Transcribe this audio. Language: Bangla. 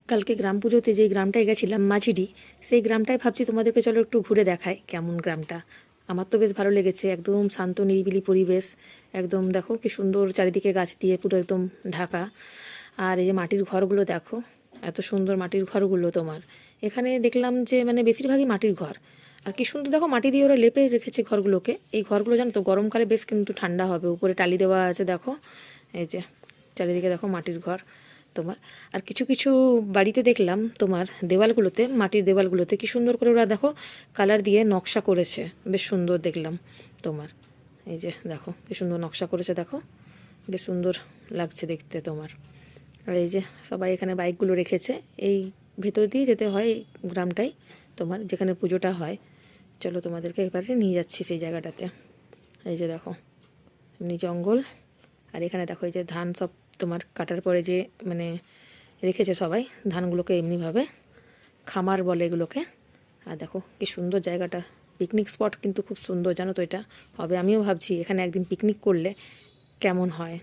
কালকে গ্রাম পুজোতে যেই গ্রামটায় গেছিলাম মাঝিডি, সেই গ্রামটায় ভাবছি তোমাদেরকে চলো একটু ঘুরে দেখাই কেমন গ্রামটা। আমার তো বেশ ভালো লেগেছে, একদম শান্ত নিরিবিলি পরিবেশ। একদম দেখো কি সুন্দর, চারিদিকে গাছ দিয়ে পুরো একদম ঢাকা। আর এই যে মাটির ঘরগুলো দেখো, এত সুন্দর মাটির ঘরগুলো তোমার। এখানে দেখলাম যে মানে বেশিরভাগই মাটির ঘর। আর কি সুন্দর দেখো, মাটি দিয়ে ওরা লেপে রেখেছে ঘরগুলোকে। এই ঘরগুলো জানো তো গরমকালে বেশ কিন্তু ঠান্ডা হবে, উপরে টালি দেওয়া আছে দেখো। এই যে চারিদিকে দেখো মাটির ঘর তোমার। আর কিছু কিছু বাড়িতে দেখলাম তোমার দেওয়ালগুলোতে, মাটির দেওয়ালগুলোতে কি সুন্দর করে ওরা দেখো কালার দিয়ে নকশা করেছে, বেশ সুন্দর দেখলাম তোমার। এই যে দেখো কি সুন্দর নকশা করেছে দেখো, বেশ সুন্দর লাগছে দেখতে তোমার। আর এই যে সবাই এখানে বাইকগুলো রেখেছে, এই ভেতর দিয়ে যেতে হয় এই গ্রামটাই তোমার, যেখানে পুজোটা হয়। চলো তোমাদেরকে এবারে নিয়ে যাচ্ছি সেই জায়গাটাতে। এই যে দেখো এমনি জঙ্গল, আর এখানে দেখো এই যে ধান সব তোমার কাটার পরে যে মানে রেখেছে সবাই ধানগুলোকে এমনিভাবে, খামার বলে এগুলোকে। আর দেখো কি সুন্দর জায়গাটা, পিকনিক স্পট কিন্তু খুব সুন্দর জানো তো এটা হবে। আমিও ভাবছি এখানে একদিন পিকনিক করলে কেমন হয়।